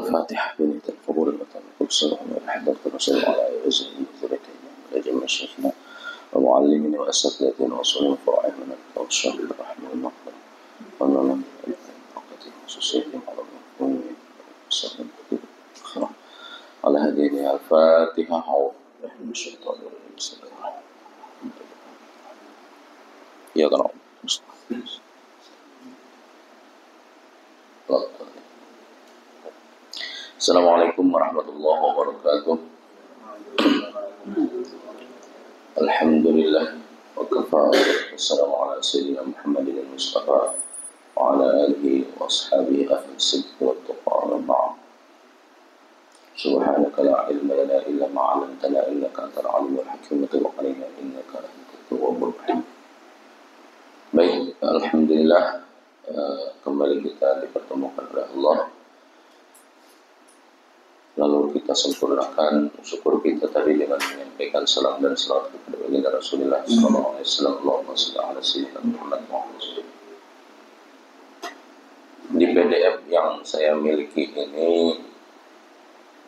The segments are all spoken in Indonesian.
الفاتحة بنية القبول والتوفيق والسلام على رسول الله على وزنه وذريته لجميع شيخنا ومعلمنا وأساتذتنا وصول فرائعنا والشر الرحمن المغفر ونعم الوقت خصوصية على المفهوم وصول الخير على هدينا الفاتحة حول من الشيطان الرجيم بسم الله الرحمن الرحيم يا رب Assalamualaikum warahmatullahi wabarakatuh. Alhamdulillah wa kafa wassalamu ala sayyidina Muhammadin al-Mustafa wa ala alihi wa ashabihi ahli sidq wa tuqa wa ba'd. Subhanaka la ilma lana illa ma 'allamtana innaka antal alimul hakim wa tub 'alaina innaka antat tawwabur rahim. Baik, alhamdulillah kembali kita dipertemukan oleh Allah. Lalu kita sempurnakan syukur kita tadi dengan menyampaikan salam dan salawat kepada baginda Rasulullah sallallahu alaihi wasallam. Allahumma shalli ala sayyidina Muhammad wa ala. Di PDF yang saya miliki ini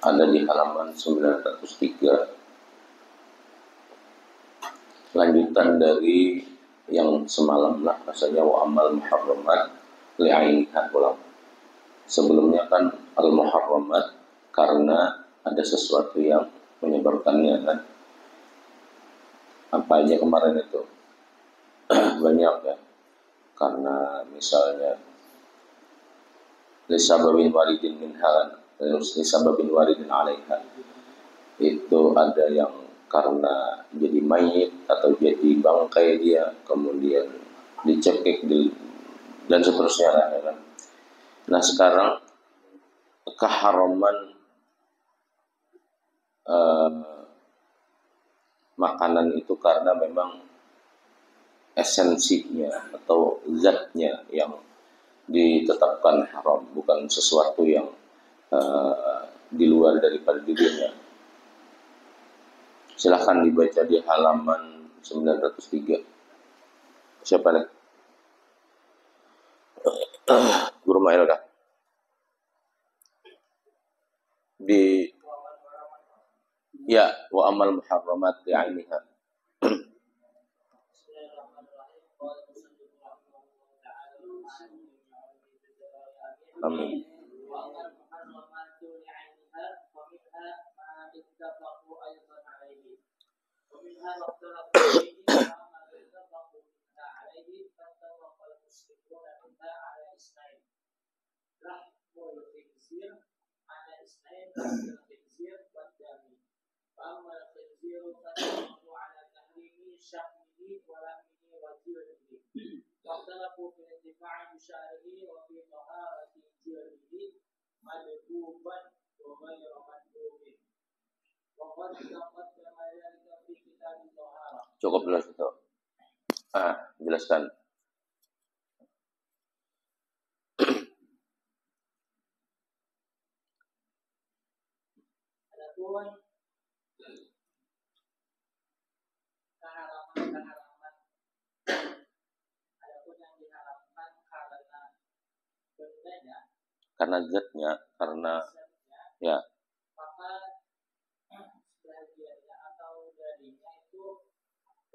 ada di halaman 903. Lanjutan dari yang semalam lah, rasanya wa amal muharramat li'ainiha ulang. Sebelumnya kan al-muharramat karena ada sesuatu yang menyebabkannya kan. Apa aja kemarin itu banyak ya, karena misalnya lisababin waridin minha, terus lisababin waridin alaiha, itu ada yang karena jadi mayit atau jadi bangkai dia kemudian dicekik dan seterusnya lah, ya kan. Nah sekarang keharaman makanan itu karena memang esensinya atau zatnya yang ditetapkan haram, bukan sesuatu yang di luar daripada dirinya. Silahkan dibaca di halaman 903. Siapa nih? Guru Mail kah? Di ya wa amal muharramat li'ainiha. Amin. Cukup jelas itu. Jelaskan. Karena zatnya, karena ya. Atau darinya itu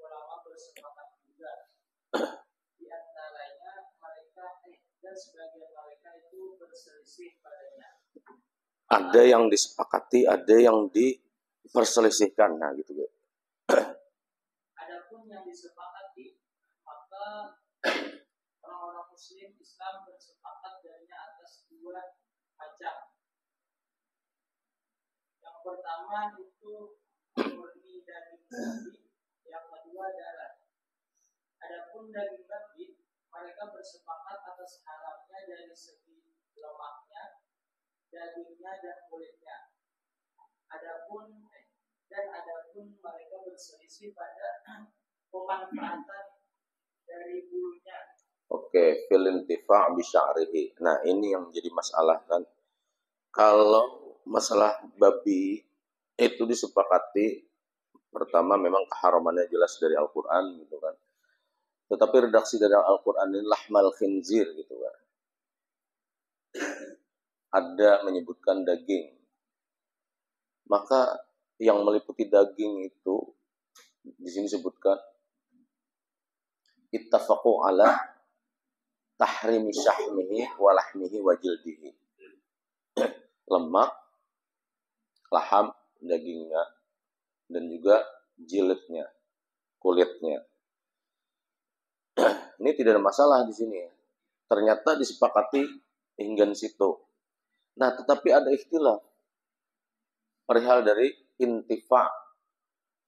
ulama bersepakat juga. Di antaranya mereka dan sebagian mereka itu berselisih padanya. Ada yang disepakati, ada yang diperselisihkan, nah gitu. Adapun yang disepakati, maka orang-orang Muslim Islam bersepakat darinya atas dua macam. Yang pertama itu murni daging babi, yang kedua darah. Adapun daging babi, mereka bersepakat atas haramnya dari segi lemaknya, dagingnya dan kulitnya. Adapun mereka berselisih pada pemanfaatan dari bulunya. Oke, fil intifa' bi sya'rihi. Nah, ini yang menjadi masalah kan. Kalau masalah babi itu disepakati, pertama memang keharamannya jelas dari Al-Qur'an gitu kan. Tetapi redaksi dari Al-Qur'an ini lahmal khinzir gitu kan. ada menyebutkan daging. Maka yang meliputi daging itu di sini sebutkan ittafaqu ala tahrimi syahmihi wa lahmihi wa jildihi. Lemak, laham, dagingnya, dan juga jilidnya, kulitnya. Ini tidak ada masalah di sini ya. Ternyata disepakati hingga di situ. Nah, tetapi ada ikhtilaf perihal dari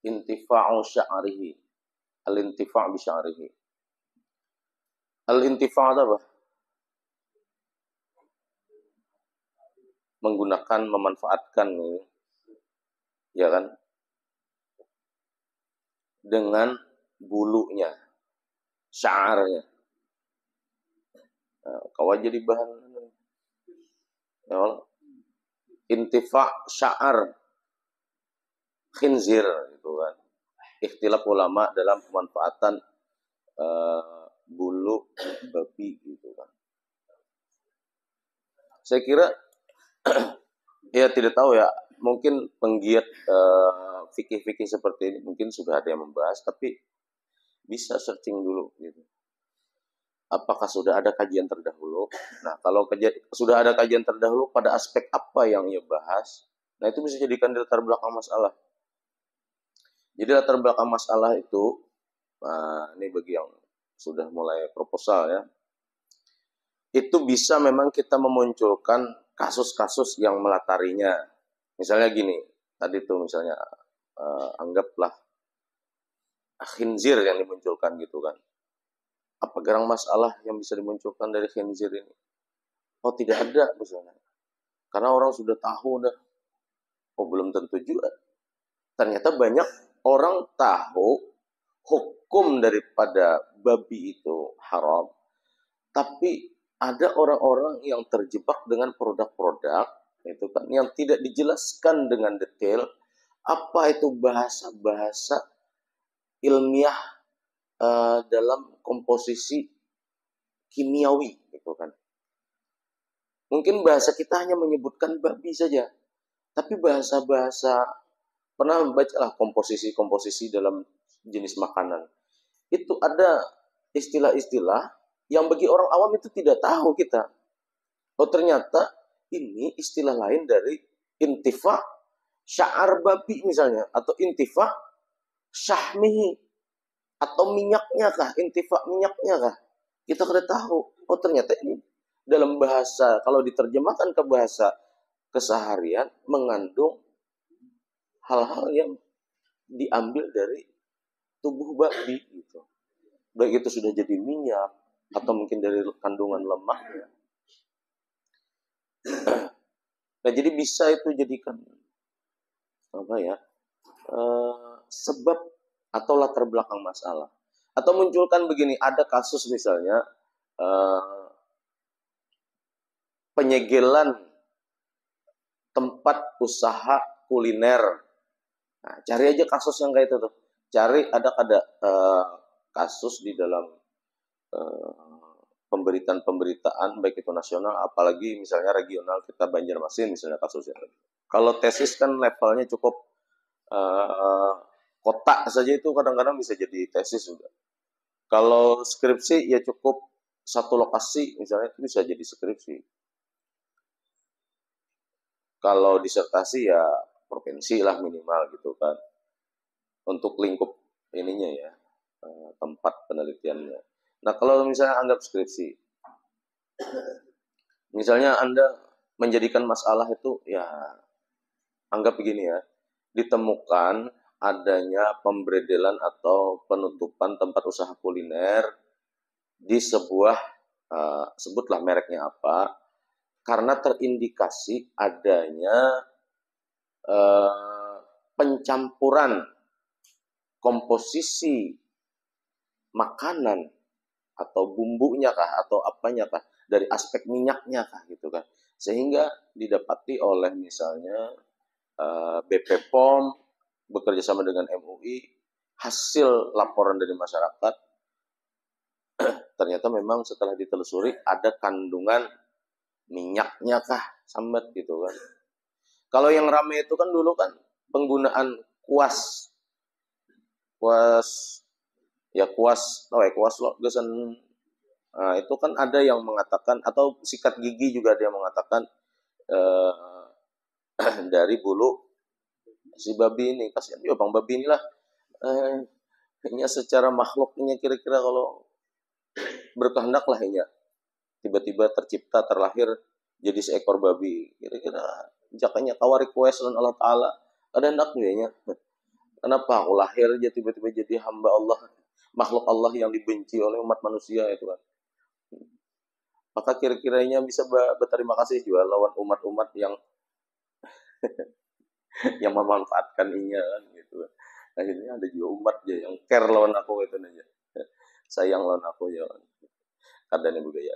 intifa'u sya'rihi, al-intifa' bi sya'rihi. Al-intifa' apa? Menggunakan, memanfaatkan, ya kan? Dengan bulunya, sya'arnya. Nah, kau jadi bahan ya, intifa' sya'ar khinzir gitu kan. Ikhtilaf ulama dalam pemanfaatan bulu babi gitu kan. Saya kira ya tidak tahu ya, mungkin penggiat fikih-fikih seperti ini mungkin sudah ada yang membahas, tapi bisa searching dulu gitu. Apakah sudah ada kajian terdahulu? Nah, kalau sudah ada kajian terdahulu pada aspek apa yang ia bahas, nah itu bisa jadikan latar belakang masalah. Jadi latar belakang masalah itu, ini bagi yang sudah mulai proposal ya, itu bisa memang kita memunculkan kasus-kasus yang melatarinya. Misalnya gini, tadi tuh misalnya anggaplah khinzir yang dimunculkan gitu kan. Apa garang masalah yang bisa dimunculkan dari khinzir ini? Oh, tidak ada misalnya. Karena orang sudah tahu dah. Oh, belum tentu juga. Ternyata banyak orang tahu hukum daripada babi itu haram. Tapi ada orang-orang yang terjebak dengan produk-produk itu kan yang tidak dijelaskan dengan detail apa itu bahasa-bahasa ilmiah dalam komposisi kimiawi gitu kan. Mungkin bahasa kita hanya menyebutkan babi saja, tapi bahasa-bahasa, pernah membacalah komposisi-komposisi dalam jenis makanan. Itu ada istilah-istilah yang bagi orang awam itu tidak tahu kita. Oh, ternyata ini istilah lain dari intifa' sya'ar babi misalnya, atau intifa' syahmihi, atau minyaknya kah, intifa' minyaknya kah. Kita tidak tahu. Oh, ternyata ini dalam bahasa, kalau diterjemahkan ke bahasa keseharian, mengandung hal-hal yang diambil dari tubuh babi gitu. Baik itu sudah jadi minyak atau mungkin dari kandungan lemaknya. Nah, jadi bisa itu jadikan apa ya? Sebab atau latar belakang masalah. Atau munculkan begini, ada kasus misalnya penyegelan tempat usaha kuliner. Nah, cari aja kasus yang kayak itu tuh. Cari ada kasus di dalam pemberitaan baik itu nasional apalagi misalnya regional, kita Banjarmasin misalnya kasusnya. Kalau tesis kan levelnya cukup kota saja itu kadang-kadang bisa jadi tesis juga. Kalau skripsi ya cukup satu lokasi misalnya itu bisa jadi skripsi. Kalau disertasi ya provinsi lah minimal gitu kan. Untuk lingkup ininya ya, tempat penelitiannya. Nah, kalau misalnya anggap skripsi, misalnya Anda menjadikan masalah itu ya, anggap begini ya, ditemukan adanya pemberedelan atau penutupan tempat usaha kuliner di sebuah, sebutlah mereknya apa, karena terindikasi adanya pencampuran komposisi makanan atau bumbunya kah atau apanya kah dari aspek minyaknya kah gitu kan, sehingga didapati oleh misalnya BP POM bekerja sama dengan MUI, hasil laporan dari masyarakat ternyata memang setelah ditelusuri ada kandungan minyaknya kah sambat gitu kan. Kalau yang rame itu kan dulu kan penggunaan kuas tahu ya kuas lo gesen. Nah, itu kan ada yang mengatakan atau sikat gigi juga ada yang mengatakan eh, dari bulu si babi ini. Kasihan juga bang babi inilah hanya secara makhluknya kira-kira kalau berkehendak lah hanya tiba-tiba tercipta terlahir jadi seekor babi kira-kira jakanya kawari request dan Allah Ta'ala ada hendaknya. Kenapa aku lahir aja tiba-tiba jadi hamba Allah, makhluk Allah yang dibenci oleh umat manusia itu kan. Maka kira-kiranya bisa berterima kasih juga lawan umat-umat yang yang memanfaatkan inya kan gitu. Akhirnya ada juga umat aja yang care lawan aku itu aja. Sayang lawan aku ya. Kadang budaya.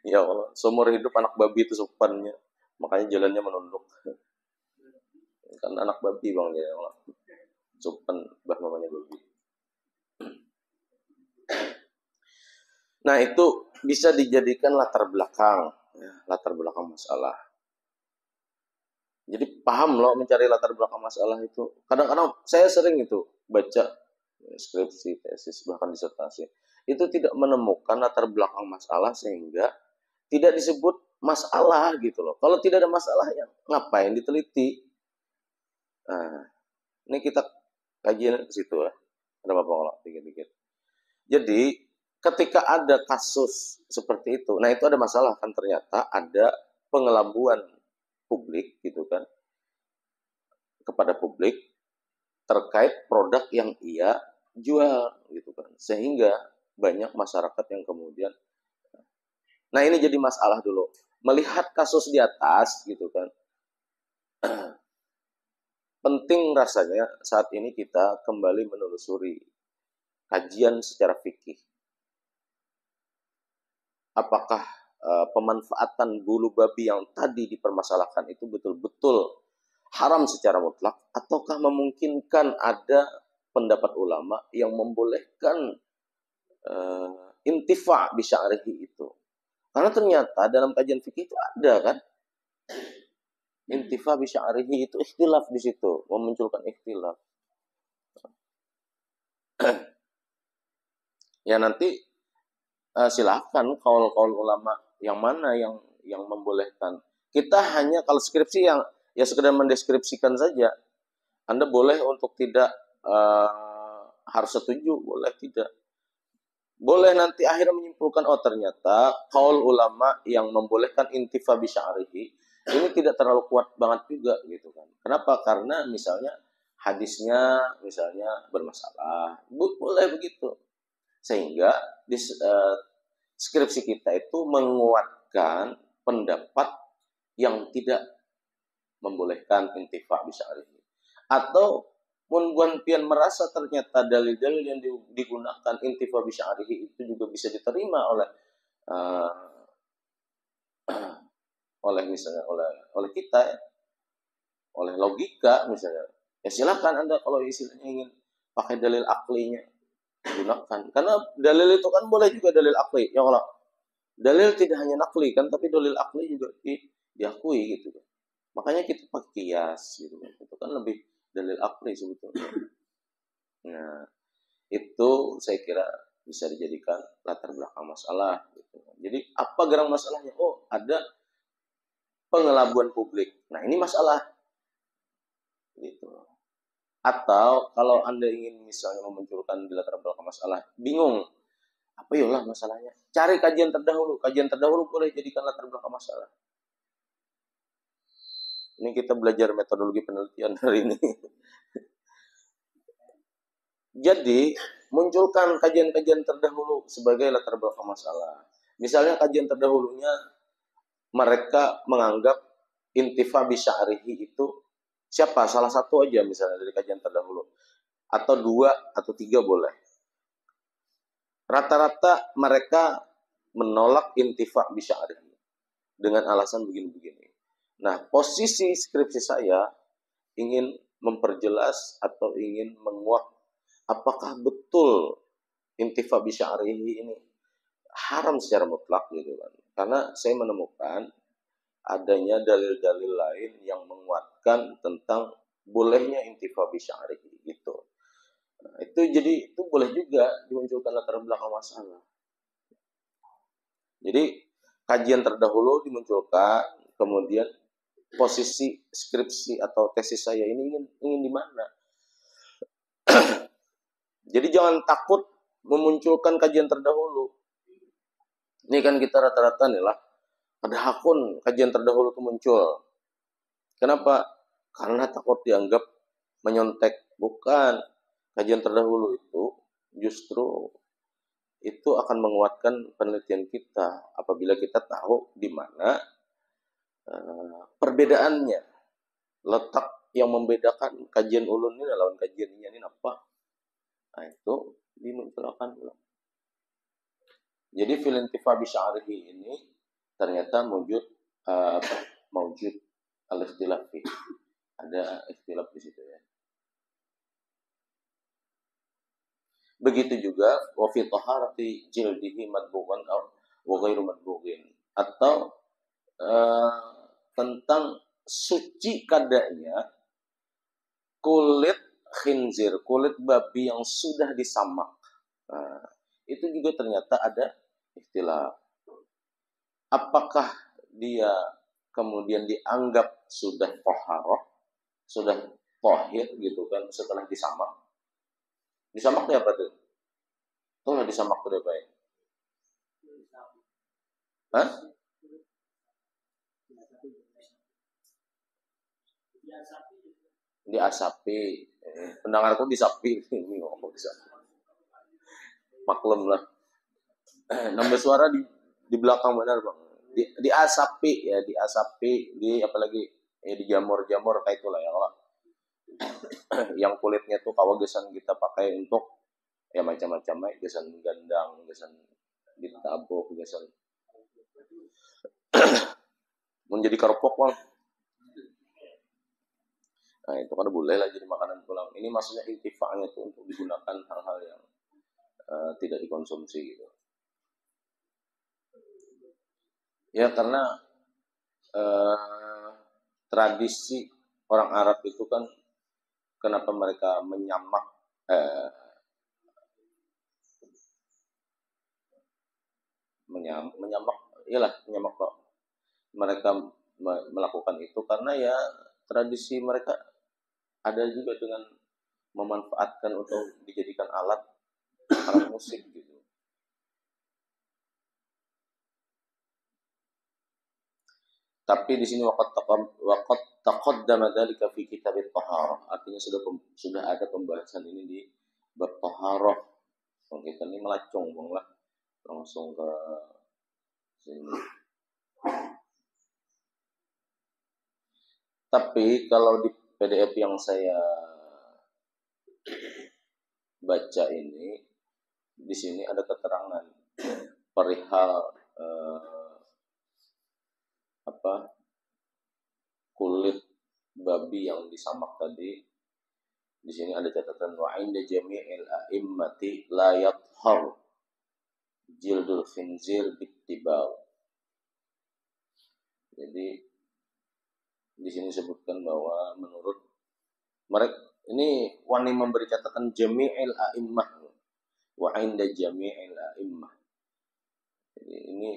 Ya Allah, seumur hidup anak babi itu sopannya. Makanya jalannya menunduk. Kan anak babi bang ya Allah. Sopan bah mamanya babi. Nah itu bisa dijadikan latar belakang masalah. Jadi paham loh mencari latar belakang masalah itu. Kadang-kadang saya sering itu baca skripsi, tesis, bahkan disertasi. Itu tidak menemukan latar belakang masalah sehingga tidak disebut masalah gitu loh. Kalau tidak ada masalah ya ngapain diteliti? Nah, ini kita kajian ke situ ya. Ada apa kalau dikit-dikit. Jadi ketika ada kasus seperti itu, nah itu ada masalah kan ternyata ada pengelabuan publik gitu kan kepada publik terkait produk yang ia jual gitu kan sehingga banyak masyarakat yang kemudian nah ini jadi masalah dulu melihat kasus di atas gitu kan penting rasanya saat ini kita kembali menelusuri kajian secara fikih apakah pemanfaatan bulu babi yang tadi dipermasalahkan itu betul-betul haram secara mutlak ataukah memungkinkan ada pendapat ulama yang membolehkan intifa bisya'rihi itu. Karena ternyata dalam kajian fikih itu ada kan intifa bisya'rihi itu ikhtilaf di situ, memunculkan ikhtilaf. Ya nanti silahkan kaul-kaul ulama yang mana yang membolehkan. Kita hanya kalau skripsi yang ya sekedar mendeskripsikan saja. Anda boleh untuk tidak harus setuju, boleh tidak. Boleh nanti akhirnya menyimpulkan oh ternyata kaul ulama yang membolehkan intifa bisya'rihi ini tidak terlalu kuat banget juga gitu kan. Kenapa? Karena misalnya hadisnya misalnya bermasalah. Boleh begitu. Sehingga di skripsi kita itu menguatkan pendapat yang tidak membolehkan intifa bisya'rihi. Atau mun pian merasa ternyata dalil-dalil yang digunakan intifa bisya'rihi itu juga bisa diterima oleh misalnya oleh kita ya, oleh logika misalnya. Ya silakan Anda kalau istilahnya ingin pakai dalil aklinya gunakan. Karena dalil itu kan boleh juga dalil akli. Ya kalau dalil tidak hanya nakli kan, tapi dalil akli juga diakui gitu kan. Makanya kita pakai kias gitu kan. Itu kan lebih dalil akli sebetulnya. Nah, itu saya kira bisa dijadikan latar belakang masalah gitu. Jadi apa gerang masalahnya? Oh, ada pengelabuan publik. Nah, ini masalah. Gitu. Atau kalau Anda ingin misalnya memunculkan di latar belakang masalah, bingung, apa yalah masalahnya? Cari kajian terdahulu. Kajian terdahulu boleh jadikan latar belakang masalah. Ini kita belajar metodologi penelitian hari ini. Jadi, munculkan kajian-kajian terdahulu sebagai latar belakang masalah. Misalnya kajian terdahulunya, mereka menganggap intifa bisya'rihi itu siapa? Salah satu aja misalnya dari kajian terdahulu. Atau 2 atau 3 boleh. Rata-rata mereka menolak intifa bisya'rihi dengan alasan begini-begini. Nah, posisi skripsi saya ingin memperjelas atau ingin menguak apakah betul intifa bisya'rihi ini haram secara mutlak gitu kan. Karena saya menemukan adanya dalil-dalil lain yang menguatkan tentang bolehnya intifa bisya'rihi gitu. Nah, itu boleh juga dimunculkan latar belakang masalah. Jadi kajian terdahulu dimunculkan, kemudian posisi skripsi atau tesis saya ini ingin di mana. Jadi jangan takut memunculkan kajian terdahulu. Ini kan kita rata-rata nih lah, ada hakun kajian terdahulu itu muncul. Kenapa? Karena takut dianggap menyontek. Bukan. Kajian terdahulu itu justru itu akan menguatkan penelitian kita apabila kita tahu di mana perbedaannya, letak yang membedakan kajian ulun ini lawan kajian ini apa. Nah, itu dimunculkan. Jadi fil intifa bisya'rihi ini ternyata mewujud al-ikhtilaf. Ada ikhtilaf di situ ya. Begitu juga wa fi taharati jildihi madbughan wa ghairu madbughin, atau tentang suci kadanya kulit khinzir, kulit babi yang sudah disamak. Nah, itu juga ternyata ada ikhtilaf. Apakah dia kemudian dianggap sudah taharah, sudah tahir gitu kan setelah disamak? Disamak itu apa tuh? Tuh disamak itu apa ya? Hah? Diasapi. Pendengarku disapi. Ini ngomong disapi. Maklum lah. Nambah suara di belakang benar bang. Diasapi ya, diasapi, di apalagi ya dijamur-jamur kayak itulah ya Allah. Yang kulitnya tuh kawagesan kita pakai untuk ya macam-macam ya, gesan gandang, gesan ditabuk, gesan menjadi kerupuk bang. Nah itu kan boleh lah jadi makanan pulang. Ini maksudnya intifanya tuh untuk digunakan hal-hal yang tidak dikonsumsi gitu. Ya karena tradisi orang Arab itu kan kenapa mereka menyamak menyamak kok. Mereka melakukan itu karena ya tradisi mereka ada juga dengan memanfaatkan untuk dijadikan alat musik gitu. Tapi di sini waqad taqaddama dzalika fi kitab at-taharah. Artinya sudah ada pembahasan ini di bab taharah. Kita ini melacung bang lah langsung ke sini. Tapi kalau di PDF yang saya baca ini, di sini ada keterangan perihal kulit babi yang disamak tadi. Di sini ada catatan wa inda jami'il a'immati la yathhar jildul khinzir bittibau. Jadi di sini disebutkan bahwa menurut mereka ini wani memberi catatan jami'il a'immah wa inda jami'il a'immah. Jadi ini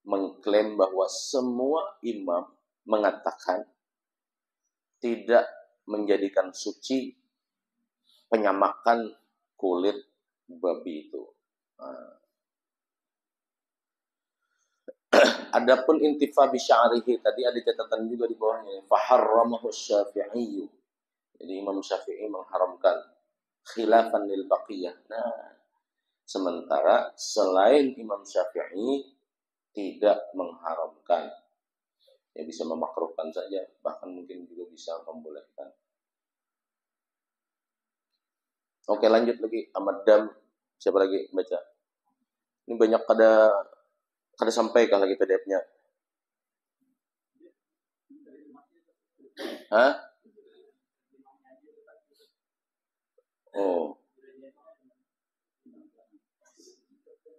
mengklaim bahwa semua imam mengatakan tidak menjadikan suci penyamakan kulit babi itu. Adapun intifa bisya'rihi tadi ada catatan juga di bawahnya, faharramahu Syafi'i. Jadi Imam Syafi'i mengharamkan khilafan lil baqiyah. Nah, sementara selain Imam Syafi'i tidak mengharamkan. Ya bisa memakruhkan saja, bahkan mungkin juga bisa membolehkan. Oke, lanjut lagi. Ahmad Dam, siapa lagi baca? Ini banyak kada sampai kah lagi PDF-nya? Hah? Oh.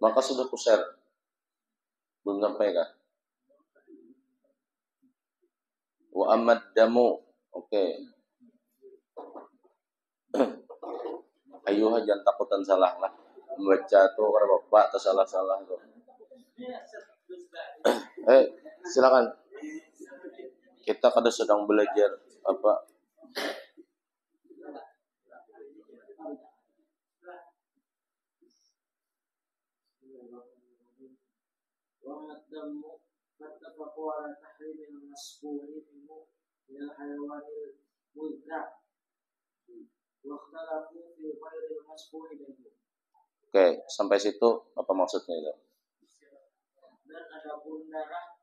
Maka sudah ku-share. Belum sampai kah? Wa amad damu. Oke. Ayuh jangan takutan salah lah. Membaca tuh karena bapak atau salah-salah tuh. Silakan. Kita kadang sedang belajar apa? Wa فاتفقوا على تحريم المسفوح منه من الحيوان المذكى واختلفوا في غير المسفوح منه. Oke, sampai situ apa maksudnya itu? Dan adapun darah,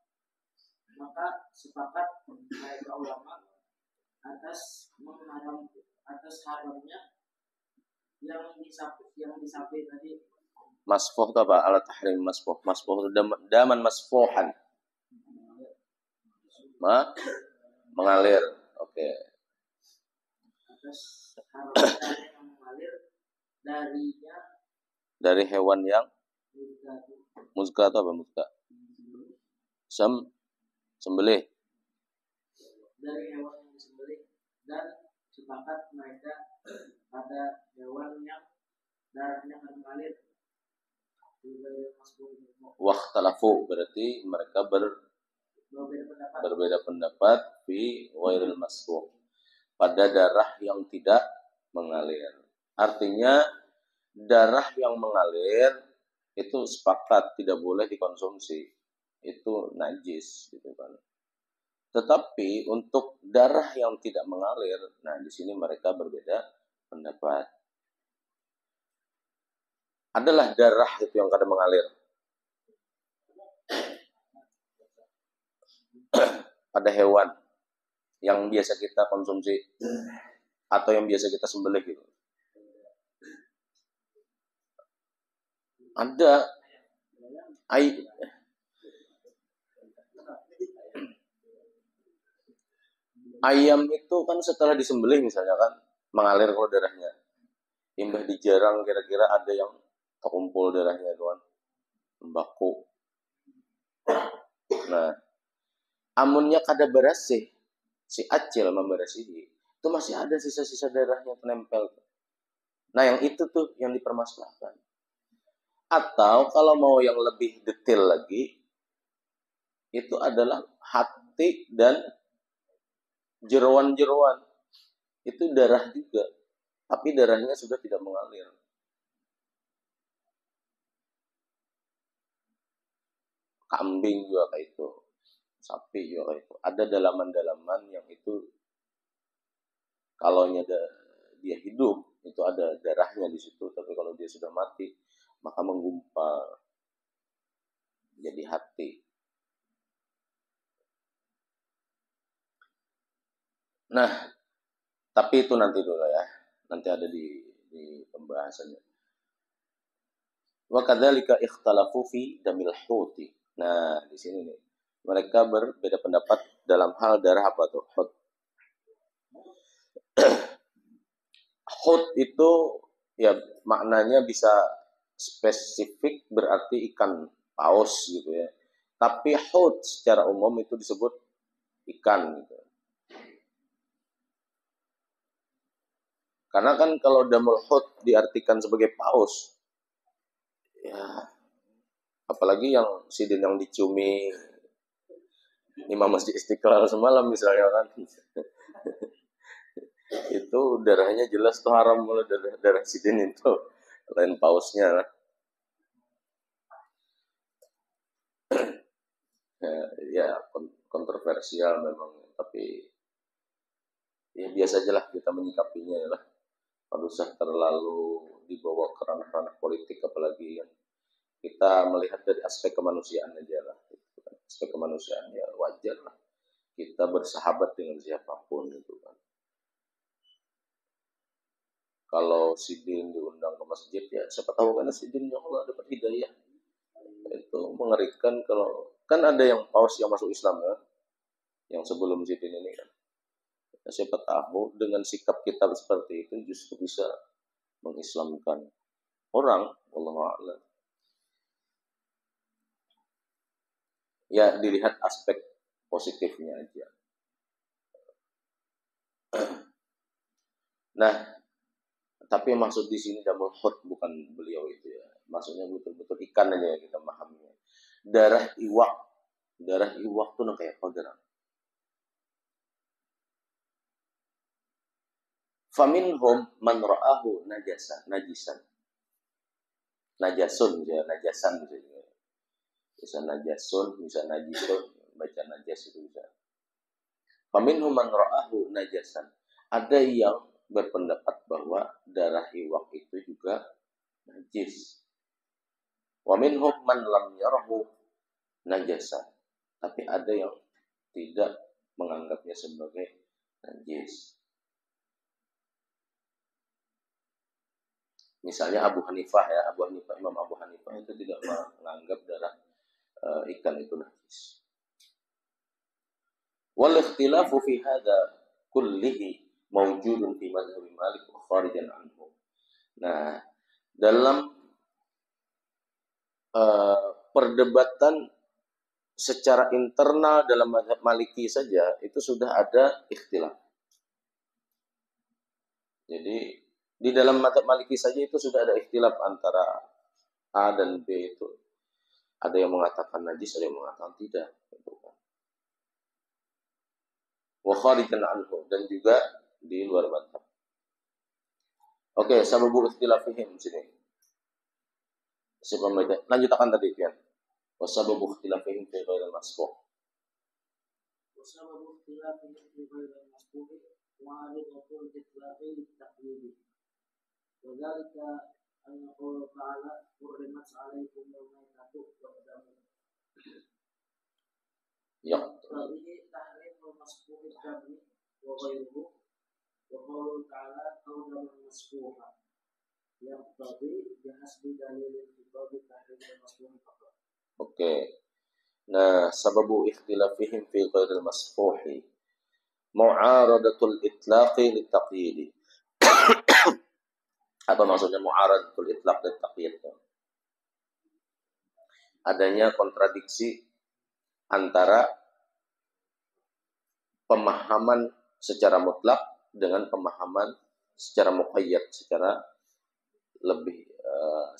maka sepakat mereka ulama atas haramnya yang disampaikan tadi. Masfuh itu apa? Alat tahrim masfuh. Masfuh itu daman masfuhan. Mengalir. Oke. Atas haramnya yang mengalir dari hewan yang muzka atau apa muzka? Sembelih. Dari hewan yang disembelih dan sepakat mereka pada hewan yang darahnya akan mengalir. Wakhtalafu berarti mereka berbeda pendapat fi ghairil masfuh pada darah yang tidak mengalir. Artinya darah yang mengalir itu sepakat tidak boleh dikonsumsi. Itu najis gitu kan. Tetapi untuk darah yang tidak mengalir, nah di sini mereka berbeda pendapat. Adalah darah itu yang kadang mengalir. Pada hewan yang biasa kita konsumsi atau yang biasa kita sembelih gitu. Ada ayam itu kan setelah disembelih misalnya kan mengalir kalau darahnya. Imbah dijarang kira-kira ada yang terkumpul darahnya tuan. Membaku. Nah, amunnya kada berasih, si acil memberasihi, itu masih ada sisa-sisa darahnya penempel. Nah, yang itu tuh yang dipermasalahkan. Atau kalau mau yang lebih detail lagi, itu adalah hati dan jeroan-jeroan. Itu darah juga, tapi darahnya sudah tidak mengalir. Kambing juga kayak itu, sapi juga kayak itu. Ada dalaman-dalaman yang itu kalau dia hidup itu ada darahnya di situ, tapi kalau dia sudah mati maka menggumpal jadi hati. Nah, tapi itu nanti dulu ya, nanti ada di pembahasannya. Wa kadzalika ikhtalafu fi damil huti. Nah, di sini nih mereka berbeda pendapat dalam hal darah apa tuh? Hut. Hut itu ya maknanya bisa spesifik berarti ikan paus gitu ya. Tapi hut secara umum itu disebut ikan gitu. Karena kan kalau damul hut diartikan sebagai paus, ya apalagi yang sidin yang diciumi Imam Masjid Istiqlal semalam misalnya kan, itu darahnya jelas tuh haram mulai darah sidin itu, lain pausnya lah. Ya kontroversial memang, tapi ya biasa aja lah kita menyikapinya lah. Kalau usah terlalu dibawa ke ranah-ranah politik, apalagi ya. Kita melihat dari aspek kemanusiaan aja lah. Aspek kemanusiaan ya wajar lah. Kita bersahabat dengan siapapun itu kan. Kalau sidin diundang ke masjid ya siapa tahu kan sidin ya Allah dapat hidayah. Itu mengerikan kalau kan ada yang paus yang masuk Islam ya. Yang sebelum sidin ini kan. Ya, siapa tahu dengan sikap kita seperti itu justru bisa mengislamkan orang. Wallahu a'lam. Ya dilihat aspek positifnya aja. Nah, tapi maksud di sini damul hut bukan beliau itu ya. Maksudnya betul-betul ikan aja yang kita memahaminya. Darah iwak tuh kayak kodra. Faminhum man ra'ahu najisan. Najasun ya, najasan gitu. Bisa najasun, bisa najisun, baca najas itu bisa. Faminhum man ra'ahu najasan. Ada yang berpendapat bahwa darah iwak itu juga najis. Wa minhum man lam yarahu najasan. Tapi ada yang tidak menganggapnya sebagai najis. Misalnya Abu Hanifah ya, Imam Abu Hanifah itu tidak menganggap darah ikan itu najis. Wal ikhtilafu fi hadza kullihi mawjudun fi madhhab Malik wa kharijan anhu. Nah, dalam perdebatan secara internal dalam mazhab Maliki saja itu sudah ada ikhtilaf. Jadi di dalam mazhab Maliki saja itu sudah ada ikhtilaf antara A dan B itu. Ada yang mengatakan najis, ada yang mengatakan tidak. Wa kharijan anhu, dan juga di luar mazhab. Oke, sababu ikhtilafihim sini. Lanjutkan tadi kan. Wa sababu ikhtilafihim fi ghairil masbuh. Wa sababu ikhtilafihim fi ghairil masbuh wa aliqatul itlaqi taqlidi. Wa dzalika an yaqulu ta'ala hurrimat 'alaikum al-maitatu wad-damu. Ya. Ini tahrimul masbuh ad-dami wa ghairuhu. Wa qawlu ta'ala qawlan masbuha. Yang tadi bihasbi dalil kitab tahrimul masbuh faqat. Oke. Nah, sababu ikhtilafihim fi ghairil masbuhi mu'aradatul itlaqi litaqyid. Apa maksudnya mu'aradatul itlaq litaqyid? Adanya kontradiksi antara pemahaman secara mutlak dengan pemahaman secara muqayyad, secara lebih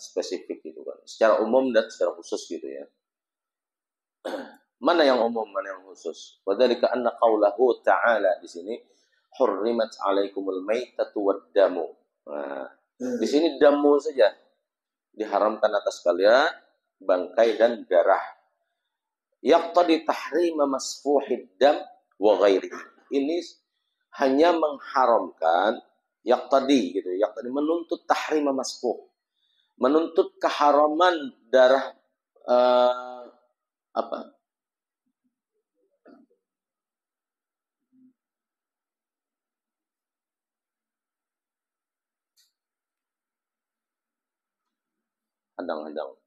spesifik gitu kan. Secara umum dan secara khusus gitu ya. Mana yang umum, mana yang khusus? Wadzalika anna qaulahu ta'ala di sini hurrimat 'alaikumul maitatu wad-damu. Nah, di sini damu saja diharamkan atas kalian bangkai dan darah. Yaqtadi tahrim masfuhid dam wa ghairi. Ini hanya mengharamkan yaqtadi gitu, yaqtadi menuntut tahrim masfuh. Menuntut keharaman darah apa? Hadang-hadang.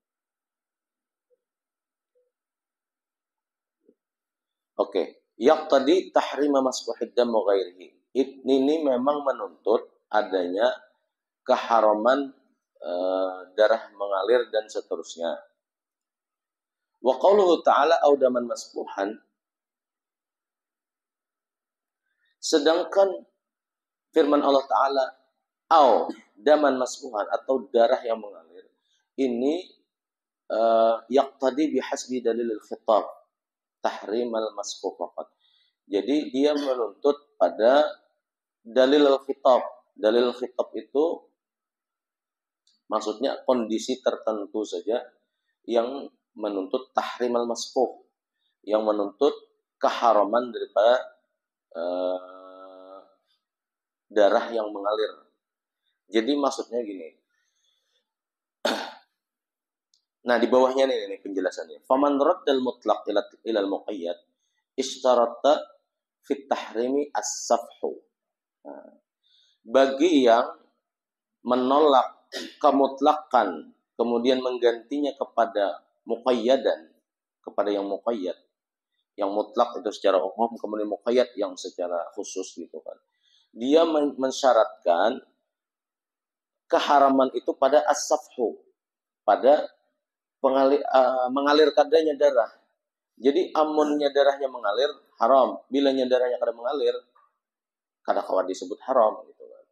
Oke, yaqtadi tahrima masfuhid dam wa ghairihi. Ini memang menuntut adanya keharaman darah mengalir dan seterusnya. Wa qauluhu ta'ala audaman masfuhan. Sedangkan firman Allah Ta'ala au daman masfuhan atau darah yang mengalir ini yaqtadi bihasbi dalilil khitab tahrim al-masfuh faqat. Jadi dia menuntut pada dalil al-khitab. Dalil al-khitab itu maksudnya kondisi tertentu saja yang menuntut tahrim al-masfuh, yang menuntut keharaman daripada darah yang mengalir. Jadi maksudnya gini. Nah, di bawahnya nih penjelasannya. Faman raddal mutlaq ila al-muqayyad istarata fit tahrimi as-safhu. Nah, bagi yang menolak kemutlakan kemudian menggantinya kepada muqayyadan, kepada yang muqayyad. Yang mutlak itu secara umum, kemudian muqayyad yang secara khusus gitu kan. Dia mensyaratkan keharaman itu pada as-safhu, pada mengalir kadarnya darah. Jadi amunnya darahnya mengalir haram, bilanya darahnya kada mengalir kada kawan disebut haram gitu kan.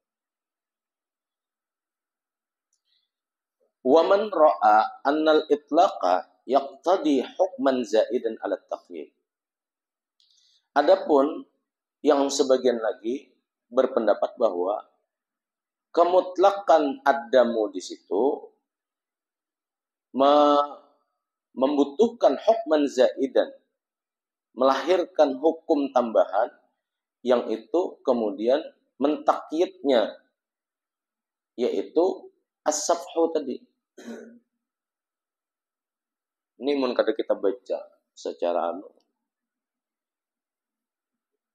Wa man ra'a annal itlaqa yaqtadi hukman zaidan 'ala taqyid. Adapun yang sebagian lagi berpendapat bahwa kemutlakan ad-damu di situ membutuhkan hukman zaidan, melahirkan hukum tambahan yang itu kemudian mentakyidnya, yaitu as-safhu tadi. Ini mun kada kita baca secara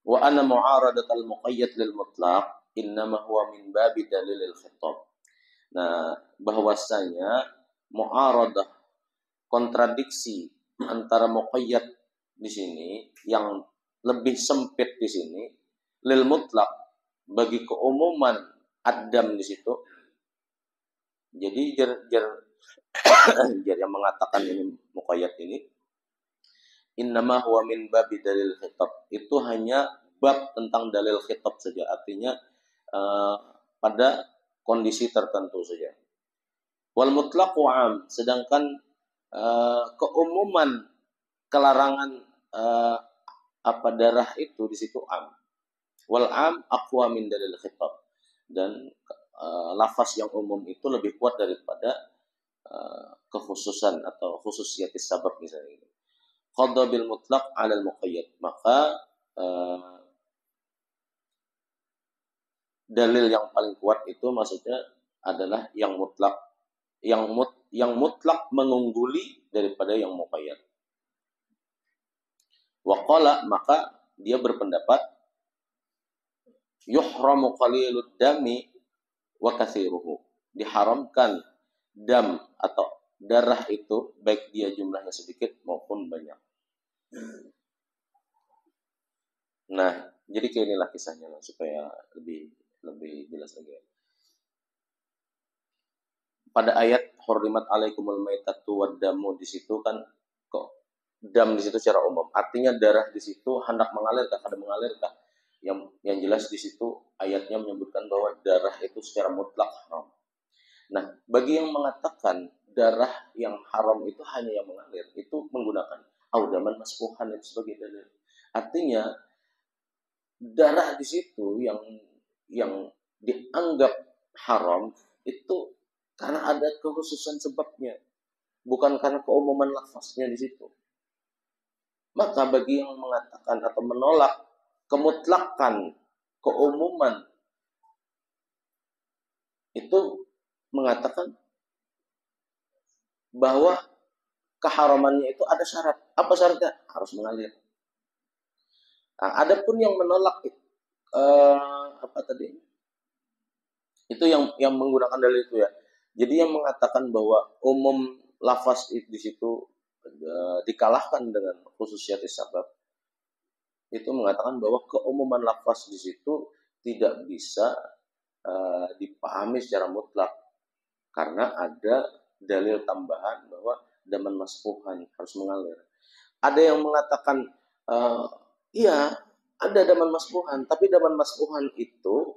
wa anna mu'aradat al-muqayyad lil mutlaq innama huwa min babi dalilil khitab. Nah, bahwasanya mu'aradah, kontradiksi antara muqayyad di sini yang lebih sempit di sini lil mutlaq bagi keumuman adam di situ. Jadi jar yang mengatakan ini muqayyad ini innama huwa min babi dalil khitab, itu hanya bab tentang dalil khitab saja, artinya pada kondisi tertentu saja. Wal mutlaqu 'am, sedangkan keumuman kelarangan darah itu di situ am. Wal 'am aqwa min dalil khitab, dan lafaz yang umum itu lebih kuat daripada kekhususan atau khususiyatis sabab misalnya. Qadha bil mutlaq 'ala al muqayyad, maka dalil yang paling kuat itu maksudnya adalah yang mutlak, yang mutlak mengungguli daripada yang muqayyad. Wa qala, maka dia berpendapat yuhramu qalilud dami wa katsiruhu, diharamkan dam atau darah itu baik dia jumlahnya sedikit maupun banyak. Nah, jadi kayak inilah kisahnya supaya lebih jelas lagi. Pada ayat hurrimat alaikumul maitatu wad damu, di situ kan kok dam di situ secara umum, artinya darah di situ hendak mengalir kah, kada mengalir kah? Yang jelas di situ ayatnya menyebutkan bahwa darah itu secara mutlak haram. Nah, bagi yang mengatakan darah yang haram itu hanya yang mengalir, itu menggunakan audaman masfuhan itu sebagai dalil. Artinya darah di situ yang dianggap haram itu karena ada kekhususan sebabnya, bukan karena keumuman lafaznya di situ. Maka bagi yang mengatakan atau menolak kemutlakan keumuman itu mengatakan bahwa keharamannya itu ada syarat. Apa syaratnya? Harus mengalir. Nah, adapun yang menolak itu yang menggunakan dalil itu ya. Jadi yang mengatakan bahwa umum lafaz di situ dikalahkan dengan khususiyatis sabab, itu mengatakan bahwa keumuman lafaz di situ tidak bisa dipahami secara mutlak karena ada dalil tambahan bahwa daman masfuhan harus mengalir. Ada yang mengatakan iya ada daman masfuhan, tapi daman masfuhan itu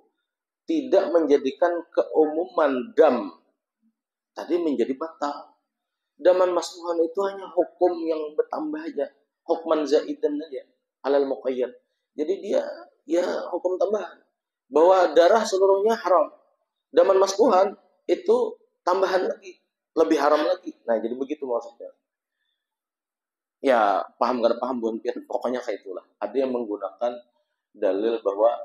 tidak menjadikan keumuman dam tadi menjadi batal. Daman masfuhan itu hanya hukum yang bertambah aja, hukman zaidan aja alal muqayyad. Jadi dia ya hukum tambahan bahwa darah seluruhnya haram. Daman masfuhan itu tambahan lagi, lebih haram lagi. Nah, jadi begitu maksudnya. Ya, paham gak paham bukan pian, pokoknya kayak itulah. Ada yang menggunakan dalil bahwa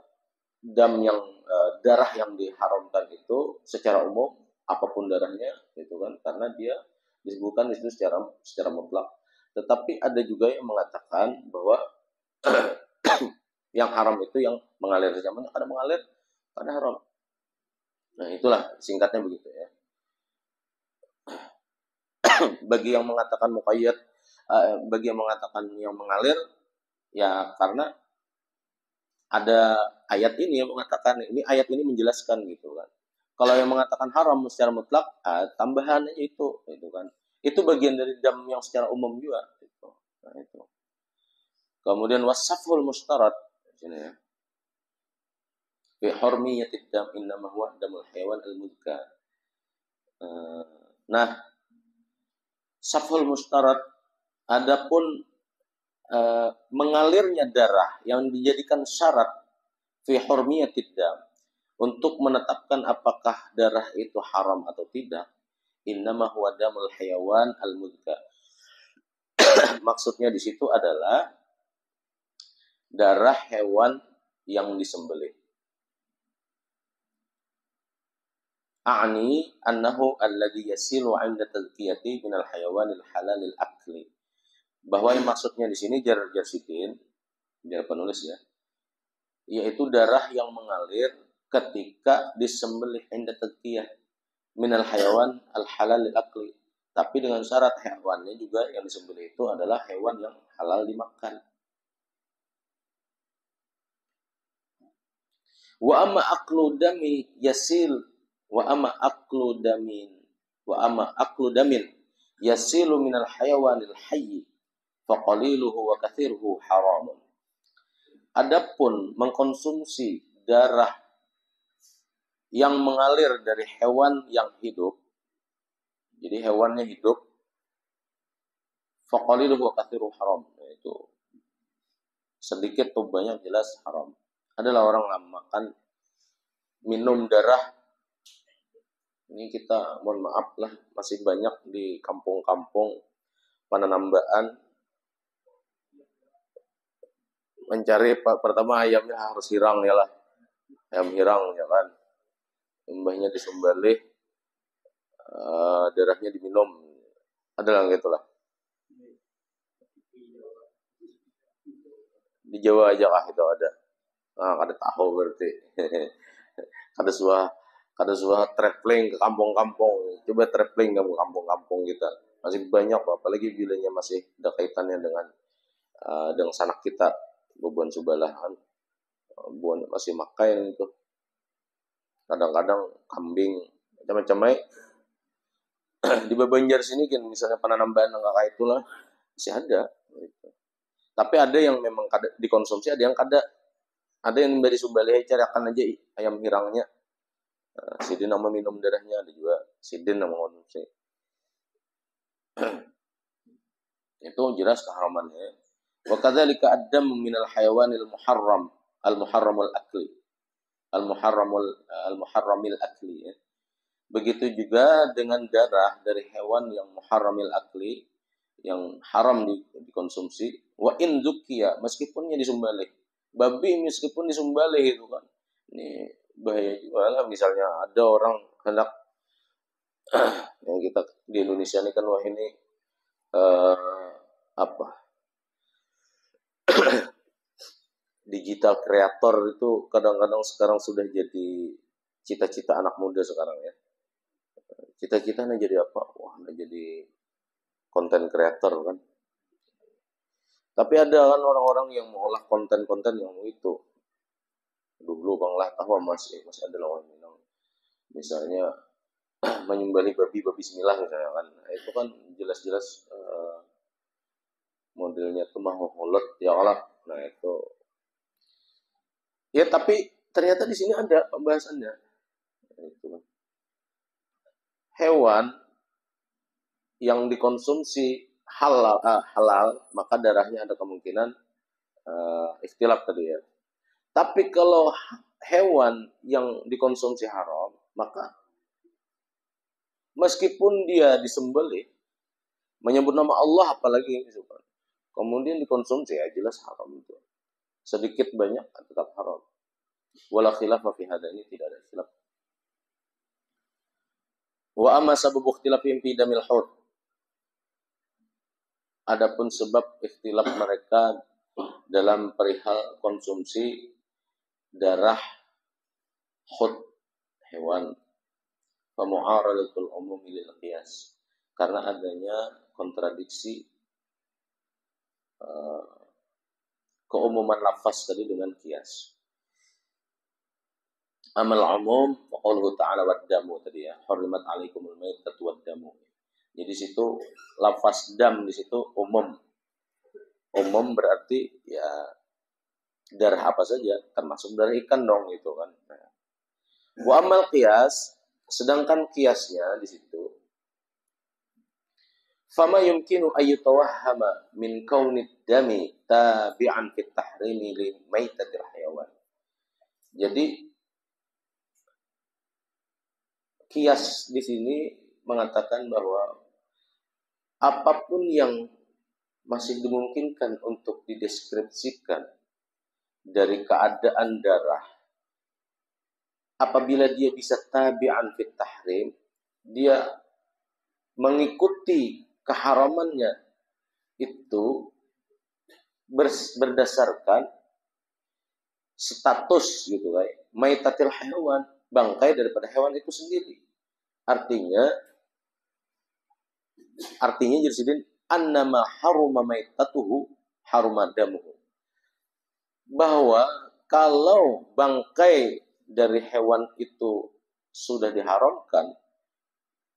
darah yang diharamkan itu secara umum apapun darahnya gitu kan, karena dia disebutkan di situ secara mutlak. Tetapi ada juga yang mengatakan bahwa yang haram itu yang mengalir zamannya, kada mengalir kada haram. Nah, itulah singkatnya begitu ya. Bagi yang mengatakan muqayyad, bagi yang mengatakan yang mengalir, ya karena ada ayat ini yang mengatakan, ini ayat ini menjelaskan gitu kan. Kalau yang mengatakan haram secara mutlak, tambahan aja itu kan. Itu bagian dari dam yang secara umum juga gitu. Nah, itu. Kemudian wasaful mustarat sini ya. Fi hurmiyatid dam innama huwa damul hayawan al-mudka. Nah, saful mustarat adapun mengalirnya darah yang dijadikan syarat fi hurmiyatid dam untuk menetapkan apakah darah itu haram atau tidak. Innama huwa damul hayawan al-mudka. Maksudnya di situ adalah darah hewan yang disembelih. A'ni annahu alladhi yasilu 'inda tadhkiyati minal hayawanil halalil akli. Bahwa yang maksudnya di sini jar sidin, jar penulis ya, yaitu darah yang mengalir ketika disembelih 'inda tadhkiyah minal hayawan al halalil akli. Tapi dengan syarat hewannya juga yang disembelih itu adalah hewan yang halal dimakan. Wa amma aqlu dami yasil wa amma aqlu damin yasilu minal hayawanil hayy fa qaliluhu wa kathiruhu haramun. Adapun mengkonsumsi darah yang mengalir dari hewan yang hidup, jadi hewannya hidup, fa qaliluhu wa kathiruhu haram, yaitu sedikit atau banyak jelas haram. Adalah orang makan minum darah. Ini kita mohon maaf lah, masih banyak di kampung-kampung Pananambaan mencari pertama ayamnya harus hirang ya lah, ayam hirang ya kan, mbahnya disembelih, darahnya diminum, adalah gitulah. Di Jawa aja kah itu ada. Nah, ada tahu berarti. Kada suah traveling ke kampung-kampung. Coba traveling ke kampung-kampung kita. Masih banyak, apalagi bilanya masih ada kaitannya dengan sanak kita. Bebuan subalahan. Buan masih makan itu. Kadang-kadang kambing. Macam-macam. Di Banjar sini kan misalnya Pananambaan kayak itulah masih ada. Gitu. Tapi ada yang memang kada dikonsumsi, ada yang kada. Ada yang dari Sumbaleh carikan aja ayam hirangnya. Sidin nama minum darahnya, ada juga sidin nama konsumsi. Itu jelas keharamannya. Wa kadzalika ad-dam minal hayawanil muharram al-muharramul akli. Al-muharramil akli ya. Begitu juga dengan darah dari hewan yang muharramil akli, yang haram dikonsumsi. Wa in zukiya, meskipunnya disembelih. Babi meskipun disembelih itu kan. Ini bahaya juga lah, misalnya ada orang hendak yang kita di Indonesia ini kan wah ini digital kreator itu kadang-kadang sekarang sudah jadi cita-cita anak muda sekarang ya. Cita-citanya jadi apa? Wah, jadi konten kreator kan. Tapi ada kan orang-orang yang mengolah konten-konten yang itu. Dulu Bang lah tahu masih ada lawan bilang. Misalnya menyembelih babi bismillah misalnya kan. Nah, itu kan jelas-jelas modelnya tuh mahoholot ya Allah. Nah, itu. Ya tapi ternyata di sini ada pembahasannya. Itu kan. Hewan yang dikonsumsi halal, maka darahnya ada kemungkinan ikhtilaf tadi ya. Tapi kalau hewan yang dikonsumsi haram, maka meskipun dia disembelih, menyebut nama Allah apalagi gitu kan, kemudian dikonsumsi ya jelas haram itu. Sedikit banyak tetap haram. Wala khilafa fi hadza, ini tidak ada khilaf. Wa amma sababu ikhtilafihim fi damil hur. Adapun sebab ikhtilaf mereka dalam perihal konsumsi darah khut hewan, famu'aradatul umumi lil qiyas, karena adanya kontradiksi keumuman lafaz tadi dengan qiyas. Amal umum wa qauluhu ta'ala wad-damu tadi ya, hurimat 'alaikumul maitatu wad-damu. Jadi situ lafaz dam di situ umum. Umum berarti ya darah apa saja, termasuk darah ikan dong itu kan. Wa amal qiyas, sedangkan kiasnya di situ fama yumkinu ayyutawahhama min kaunid dami tabi'an fit tahrimi li maitatil hayawan. Jadi kias di sini mengatakan bahwa apapun yang masih dimungkinkan untuk dideskripsikan dari keadaan darah, apabila dia bisa tabi'an fit tahrim, dia mengikuti keharamannya itu berdasarkan status gitu kan, maitatil hayawan, bangkai daripada hewan itu sendiri. Artinya jadi annama haruma maitatuhu haruma damuhu, bahwa kalau bangkai dari hewan itu sudah diharamkan,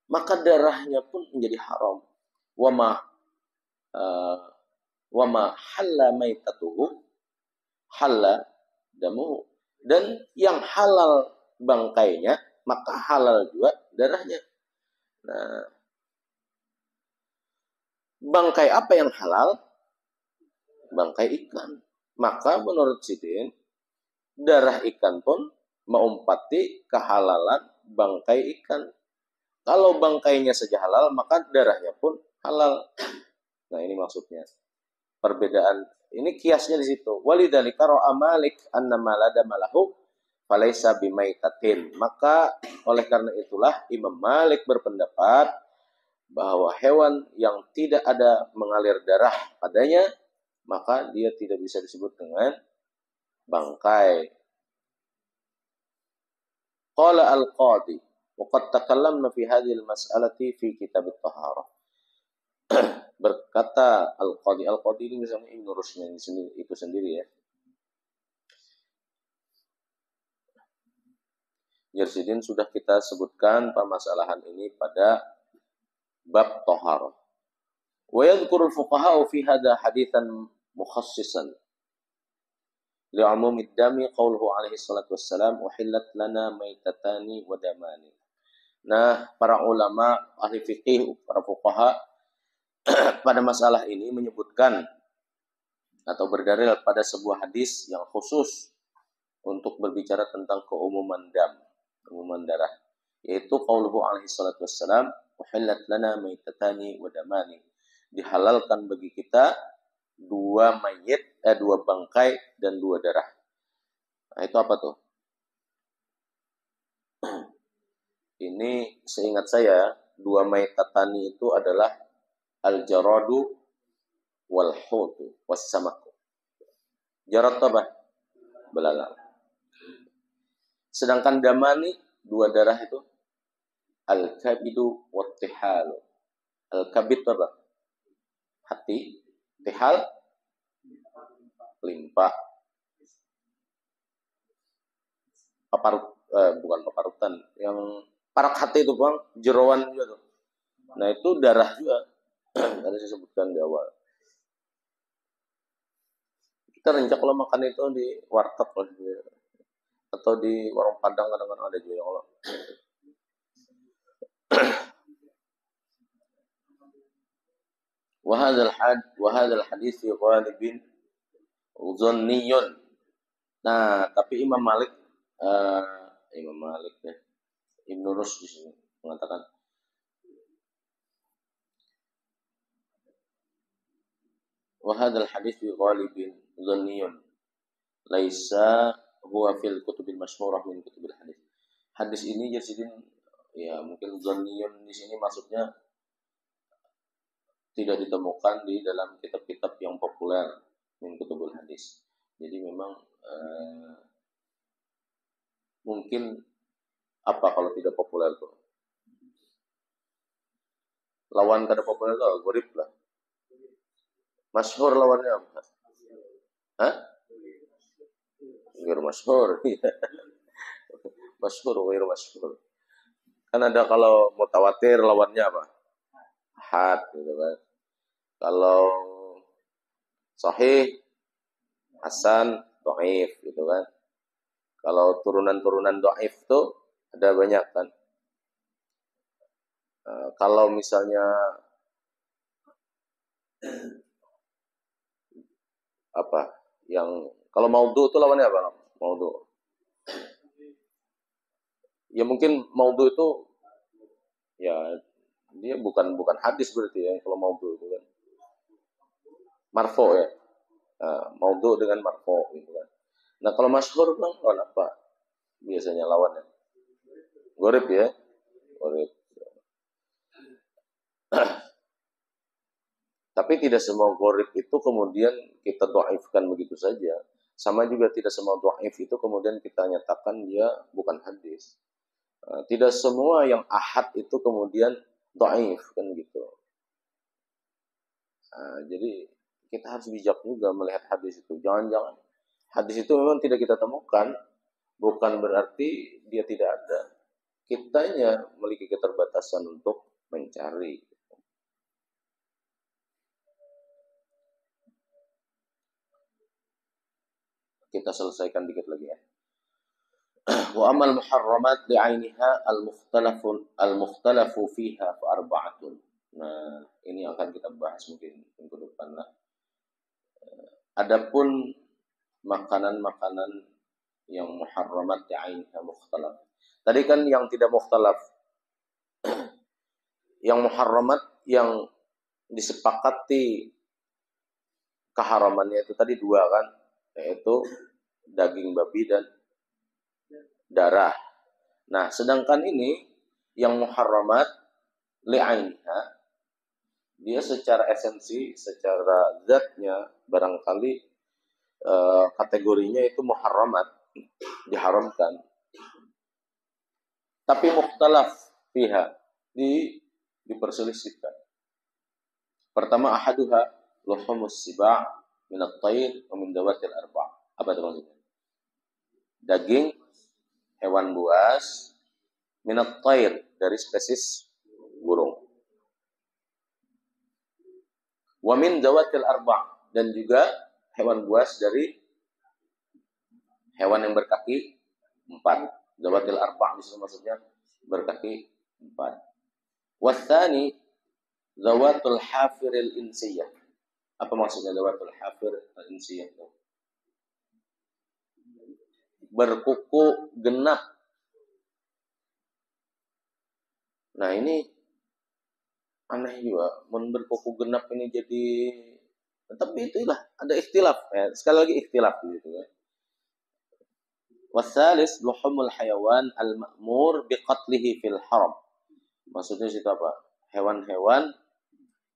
maka darahnya pun menjadi haram. Wama halla maitatuhu halla damuhu, dan yang halal bangkainya maka halal juga darahnya. Nah, bangkai apa yang halal? Bangkai ikan. Maka menurut Sidin, darah ikan pun mengumpati kehalalan bangkai ikan. Kalau bangkainya saja halal, maka darahnya pun halal. Nah, ini maksudnya. Perbedaan ini kiasnya di situ. Walidzalika ra'a Malik annama la damalahu falaisa bimaitatin. Maka oleh karena itulah Imam Malik berpendapat bahwa hewan yang tidak ada mengalir darah padanya, maka dia tidak bisa disebut dengan bangkai. Qala al-Qadi wa qad takallamna fi hadhihi al-mas'alati fi kitab at-taharah. Berkata Al-Qadi ini misalnya Ibnu Rushdnya itu sendiri ya. Jersidin sudah kita sebutkan permasalahan ini pada bab taharah. Wa yadhkuru al-fuqaha fi hadha haditsan mukhassisan li'umumid dami qauluhu alaihi salatu wassalam uhillat lana maitatani wa damani. Nah, para ulama ahli fikih, para fuqaha pada masalah ini menyebutkan atau berdalil pada sebuah hadis yang khusus untuk berbicara tentang keumuman darah, yaitu qauluhu alaihi salatu wassalam uhillat lana maitatani wa damani, dihalalkan bagi kita dua bangkai dan dua darah. Nah, itu apa tuh? Ini seingat saya dua maitatani itu adalah al-jaradu wal hutu was samaku. Jarad apa? Belalang. Sedangkan damani dua darah itu al-kabidu wat tihalu. Al-kabid apa? Hati, tihal limpa. Bukan paparutan, yang parak hati itu Bang, jeroan juga tuh. Nah, itu darah juga. Tadi saya sebutkan di awal. Kita rencak kalau makan itu di warteg atau di warung Padang kadang-kadang ada juga kalau. Wahadal hadis fi ghalibin dhanniyun. Nah, tapi Imam Malik ya, Ibnu Rushd di sini mengatakan wahadal hadis fi ghalibin dhanniyun laisa huwa fil kutubil masyhurah min kutubil hadis. Hadis ini jadi ya mungkin dhanniyun di sini maksudnya tidak ditemukan di dalam kitab-kitab yang populer min kutubul hadis. Jadi memang mungkin apa kalau tidak populer tuh? Lawan kada populer tuh gorib lah. Masyhur lawannya apa? Hah? Ghair masyhur. Masyhur, ghair masyhur. Kan ada kalau mutawatir lawannya apa? Ahad gitu kan. Kalau sahih, hasan, dhaif gitu kan. Kalau turunan-turunan dhaif tuh ada banyak kan. Kalau misalnya apa yang kalau maudhu itu lawannya apa? Maudhu. Ya mungkin maudhu itu ya dia bukan hadis berarti ya kalau maudhu itu kan. Marfu ya. Maudhu dengan marfu gitu kan. Nah, kalau masyhur bang lawan apa? Biasanya lawannya. Gorib ya. Gorib. Tapi tidak semua gorib itu kemudian kita dhaifkan begitu saja. Sama juga tidak semua dhaif itu kemudian kita nyatakan dia bukan hadis. Tidak semua yang ahad itu kemudian dhaif kan gitu. Jadi kita harus bijak juga melihat hadis itu. Jangan-jangan hadis itu memang tidak kita temukan, bukan berarti dia tidak ada. Kitanya memiliki keterbatasan untuk mencari. Kita selesaikan dikit lagi ya. Wa amal muharramat li'ainiha al-mukhtalafu fiha fa arba'atun. Nah, ini akan kita bahas mungkin minggu depan lah. Adapun makanan-makanan yang muharramat li'ainiha mukhtalaf. Tadi kan yang tidak mukhtalaf. Yang muharramat yang disepakati keharamannya itu tadi dua kan, yaitu daging babi dan darah. Nah, sedangkan ini yang muharramat li'ainiha, dia secara esensi, secara zatnya barangkali kategorinya itu muharramat, diharamkan. Tapi mukhtalaf fiha, diperselisihkan. Pertama ahaduha luhumus siba' min at-tayr wa min dawatil arba'. Apa itu maksudnya? Daging hewan buas min at-tayr, dari spesies burung. Wa min dawatil arba', dan juga hewan buas dari hewan yang berkaki 4. Dawatil arba' itu maksudnya berkaki 4. Watsani zawatul hafiril insiyah. Apa maksudnya zawatul hafir al-insiyah itu? Berkuku genap. Nah, ini aneh juga. Berkuku genap ini jadi, tapi itulah ada ikhtilaf ya. Sekali lagi ikhtilaf gitu ya. Wasalis luhumul hayawan al-ma'mur biqatlihi fil haram. Maksudnya situ apa? Hewan-hewan,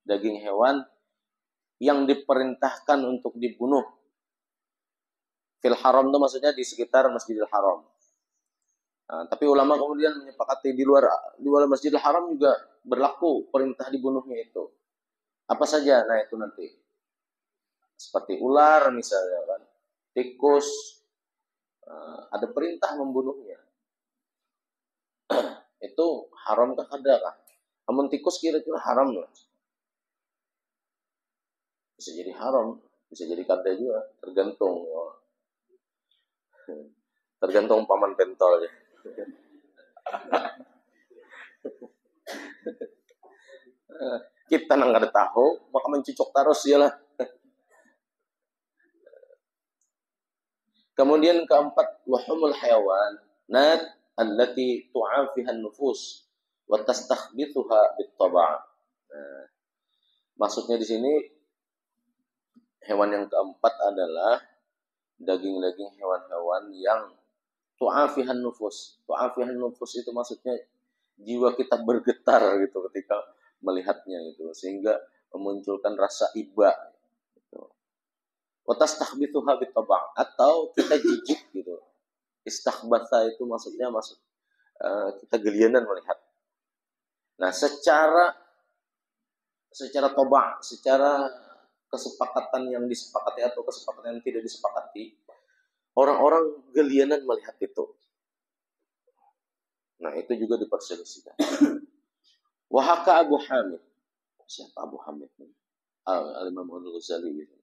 daging hewan yang diperintahkan untuk dibunuh. Fil haram itu maksudnya di sekitar Masjidil Haram. Nah, tapi ulama kemudian menyepakati di luar Masjidil Haram juga berlaku perintah dibunuhnya itu. Apa saja? Nah, itu nanti. Seperti ular misalnya kan, tikus, ada perintah membunuhnya. Itu haram kah kada kah? Namun tikus kira-kira haram lah. Bisa jadi haram, bisa jadi kada juga, tergantung. Tergantung paman pentol ya. Kita nang kada tahu, maka mencucuk terus ya lah. Kemudian keempat, luhumul hayawan nat allati tu'afiha an-nufus wa tastakhbithuha bit-taba'. Nah, maksudnya di sini hewan yang keempat adalah daging-daging hewan-hewan yang tu'afihan nufus. Tu'afihan nufus itu maksudnya jiwa kita bergetar gitu ketika melihatnya gitu, sehingga memunculkan rasa iba gitu. Wa tastakhbithuha bit-taba', atau kita jijik gitu. Istakhbatha itu maksudnya kita gelianan melihat. Nah, secara toba', secara kesepakatan yang disepakati atau kesepakatan yang tidak disepakati, orang-orang gelianan melihat itu. Nah, itu juga diperselisihkan. Wahaka Abu Hamid. Siapa Abu Hamid? Al-Imam Al-Ghazali gitu.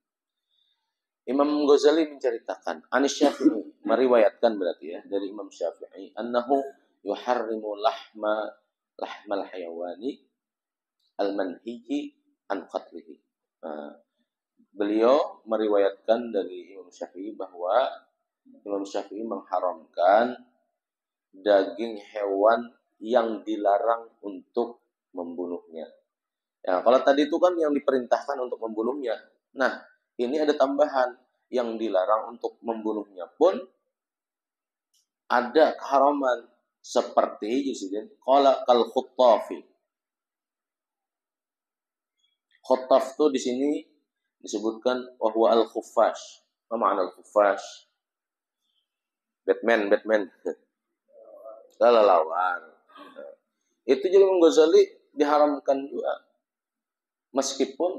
Imam Ghazali menceritakan, Anis Syafi'i meriwayatkan berarti ya dari Imam Syafi'i, annahu yuharrimu lahmal hayawani al-manhiji an qatlihi. Beliau meriwayatkan dari Imam Syafi'i bahwa Imam Syafi'i mengharamkan daging hewan yang dilarang untuk membunuhnya. Ya, kalau tadi itu kan yang diperintahkan untuk membunuhnya. Nah, ini ada tambahan yang dilarang untuk membunuhnya pun ada keharaman seperti Yusudin qala kal khuttafi. Khuttaf itu di sini disebutkan wahwa al khuffash. Apa makna al khuffash? Batman. Kelelawar. Itu jadi Imam Ghazali diharamkan juga. Meskipun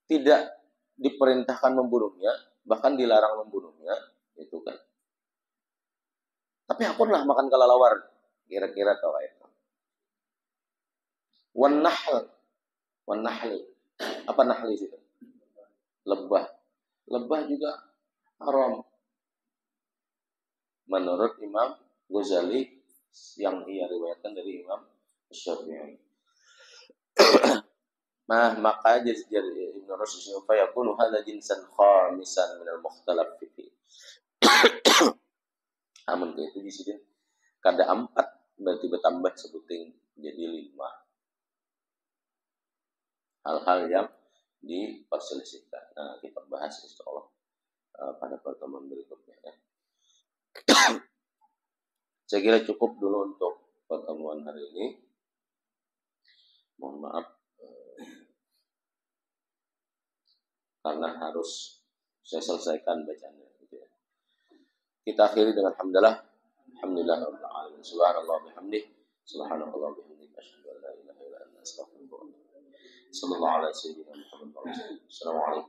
tidak diperintahkan membunuhnya, bahkan dilarang membunuhnya, itu kan. Tapi akunlah makan kelelawar, kira-kira kau itu. Wan nahli. Apa nahli itu? Lebah juga haram. Menurut Imam Ghazali yang ia riwayatkan dari Imam Syafi'i. Nah, maka jadi Ibnu Rushd fa yakunu hadza jinsan khamisan min al-mukhtalaf fihi. Amun itu di sini kada 4 berarti bertambah sebuting jadi 5. Hal-hal yang diperselisihkan. Nah, kita bahas insyaallah pada pertemuan berikutnya ya. Saya kira cukup dulu untuk pertemuan hari ini. Mohon maaf karena harus saya selesaikan bacanya. Kita akhiri dengan alhamdulillah rabbil alamin. Subhanallah bihamdihi, subhanallah bihamdihi, asyhadu an la ilaha illa anta, astaghfiruka wa atubu ilaik. Sallallahu alaihi wasallam. Assalamualaikum